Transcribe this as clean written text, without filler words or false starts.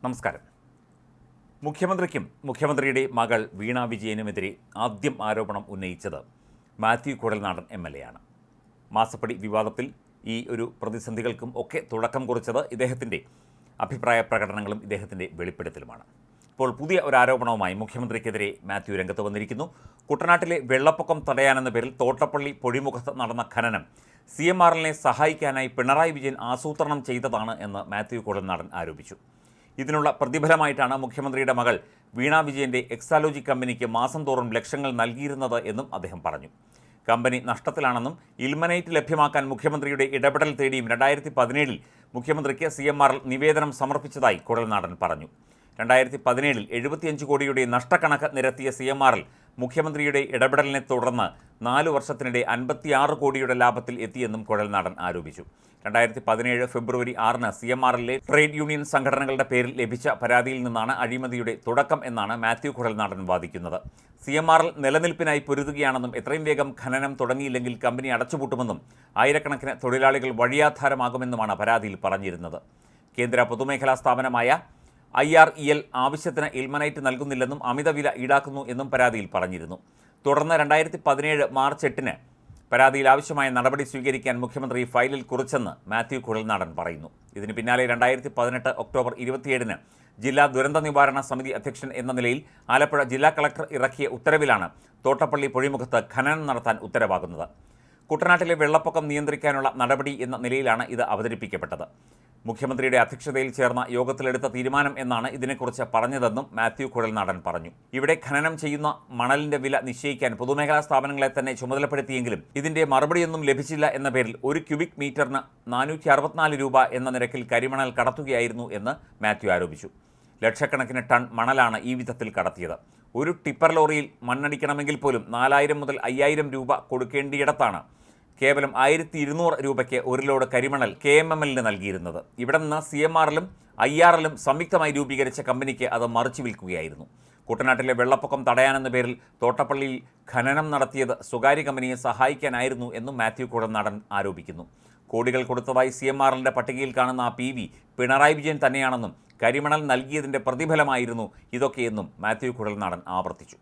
നമസ്കാരം. മുഖ്യമന്ത്രിക്കും മുഖ്യമന്ത്രിയുടെ മകൾ വീണ വിജയനുമെതിരെ ആദ്യം ആരോപണം ഉന്നയിച്ചത് മാത്യു കുഴൽനാടൻ MLA ആണ്. മാസപ്പടി വിവാദത്തിൽ ഈ ഒരു പ്രതിസന്ധികൾക്കും ഒക്കെ തുടക്കം കുറിച്ചത് ഇദ്ദേഹത്തിൻ്റെ അഭിപ്രായ പ്രകടനങ്ങളും ഇദ്ദേഹത്തിൻ്റെ വെളിപ്പെടുത്തലുമാണ്. ഇപ്പോൾ പുതിയ ഒരു ആരോപണവുമായി മുഖ്യമന്ത്രിക്കെതിരെ മാത്യു രംഗത്ത് വന്നിരിക്കുന്നു. കുട്ടനാട്ടിലെ വെള്ളപ്പൊക്കം തടയാനെന്ന പേരിൽ തോട്ടപ്പള്ളി പൊഴിമുഖത്ത് നടന്ന ഖനനം CMRLനെ സഹായിക്കാനായി പിണറായി വിജയൻ ആസൂത്രണം ചെയ്തതാണ് എന്ന് മാത്യു കുഴൽനാടൻ ആരോപിച്ചു. ഇതിനുള്ള പ്രതിഫലമായിട്ടാണ് മുഖ്യമന്ത്രിയുടെ മകൾ വീണ വിജയൻ്റെ എക്സാലോജി കമ്പനിക്ക് മാസം തോറും ലക്ഷങ്ങൾ നൽകിയിരുന്നത് എന്നും അദ്ദേഹം പറഞ്ഞു. കമ്പനി നഷ്ടത്തിലാണെന്നും ഇൽമനൈറ്റ് ലഭ്യമാക്കാൻ മുഖ്യമന്ത്രിയുടെ ഇടപെടൽ തേടിയും 2017 മുഖ്യമന്ത്രിക്ക് CMRL നിവേദനം സമർപ്പിച്ചതായി കുഴൽനാടൻ പറഞ്ഞു. 2017 75 കോടിയുടെ നഷ്ടക്കണക്ക് നിരത്തിയ CMRL മുഖ്യമന്ത്രിയുടെ ഇടപെടലിനെ തുടർന്ന് 4 വർഷത്തിനിടെ 56 കോടിയുടെ ലാഭത്തിൽ എത്തിയെന്നും കുഴൽനാടൻ ആരോപിച്ചു. 2017 ഫെബ്രുവരി 6-ന് CMRLലെ ട്രേഡ് യൂണിയൻ സംഘടനകളുടെ പേരിൽ ലഭിച്ച പരാതിയിൽ നിന്നാണ് അഴിമതിയുടെ തുടക്കം എന്നാണ് മാത്യു കുഴൽനാടൻ വാദിക്കുന്നത്. CMRL നിലനിൽപ്പിനായി പൊരുതുകയാണെന്നും എത്രയും വേഗം ഖനനം തുടങ്ങിയില്ലെങ്കിൽ കമ്പനി അടച്ചുപൂട്ടുമെന്നും ആയിരക്കണക്കിന് തൊഴിലാളികൾ വഴിയാധാരമാകുമെന്നുമാണ് പരാതിയിൽ പറഞ്ഞിരുന്നത്. കേന്ദ്ര പൊതുമേഖലാ സ്ഥാപനമായ IREL ആവശ്യത്തിന് ഇൽമനൈറ്റ് നൽകുന്നില്ലെന്നും അമിത വില ഈടാക്കുന്നു എന്നും പരാതിയിൽ പറഞ്ഞിരുന്നു. തുടർന്ന് 2017 മാർച്ച് 8-ന് പരാതിയിൽ ആവശ്യമായ നടപടി സ്വീകരിക്കാൻ മുഖ്യമന്ത്രി ഫയലിൽ കുറിച്ചെന്ന് മാത്യു കുഴൽനാടൻ പറയുന്നു. ഇതിന് പിന്നാലെ 2018 ഒക്ടോബർ 27-ന് ജില്ലാ ദുരന്ത നിവാരണ സമിതി അധ്യക്ഷൻ എന്ന നിലയിൽ ആലപ്പുഴ ജില്ലാ കളക്ടർ ഇറക്കിയ ഉത്തരവിലാണ് തോട്ടപ്പള്ളി പൊഴിമുഖത്ത് ഖനനം നടത്താൻ ഉത്തരവാകുന്നത്. കുട്ടനാട്ടിലെ വെള്ളപ്പൊക്കം നിയന്ത്രിക്കാനുള്ള നടപടി എന്ന നിലയിലാണ് ഇത് അവതരിപ്പിക്കപ്പെട്ടത്. മുഖ്യമന്ത്രിയുടെ അധ്യക്ഷതയിൽ ചേർന്ന യോഗത്തിലെടുത്ത തീരുമാനം എന്നാണ് ഇതിനെക്കുറിച്ച് പറഞ്ഞതെന്നും മാത്യു കുഴൽനാടൻ പറഞ്ഞു. ഇവിടെ ഖനനം ചെയ്യുന്ന മണലിന്റെ വില നിശ്ചയിക്കാൻ പൊതുമേഖലാ സ്ഥാപനങ്ങളെ തന്നെ ചുമതലപ്പെടുത്തിയെങ്കിലും ഇതിന്റെ മറുപടിയൊന്നും ലഭിച്ചില്ല എന്ന പേരിൽ 1 ക്യൂബിക് മീറ്ററിന് 464 രൂപ എന്ന നിരക്കിൽ കരിമണൽ കടത്തുകയായിരുന്നു എന്ന് മാത്യു ആരോപിച്ചു. ലക്ഷക്കണക്കിന് ടൺ മണലാണ് ഈ വിധത്തിൽ കടത്തിയത്. ഒരു ടിപ്പർ ലോറിയിൽ മണ്ണടിക്കണമെങ്കിൽ പോലും 4000 മുതൽ 5000 രൂപ കൊടുക്കേണ്ടിയിടത്താണ് കേവലം 1200 രൂപയ്ക്ക് ഒരു ലോഡ് കരിമണൽ KMMLന് നൽകിയിരുന്നത്. ഇവിടെ നിന്ന് CMRLും IRLും സംയുക്തമായി രൂപീകരിച്ച കമ്പനിക്ക് അത് മറിച്ചു വിൽക്കുകയായിരുന്നു. കുട്ടനാട്ടിലെ വെള്ളപ്പൊക്കം തടയാനെന്ന പേരിൽ തോട്ടപ്പള്ളിയിൽ ഖനനം നടത്തിയത് സ്വകാര്യ കമ്പനിയെ സഹായിക്കാനായിരുന്നു എന്നും മാത്യു കുഴൽനാടൻ ആരോപിക്കുന്നു. കോടികൾ കൊടുത്തതായി CMRLന്റെ പട്ടികയിൽ കാണുന്ന ആ PV പിണറായി വിജയൻ തന്നെയാണെന്നും കരിമണൽ നൽകിയതിൻ്റെ പ്രതിഫലമായിരുന്നു ഇതൊക്കെയെന്നും മാത്യു കുഴൽനാടൻ ആവർത്തിച്ചു.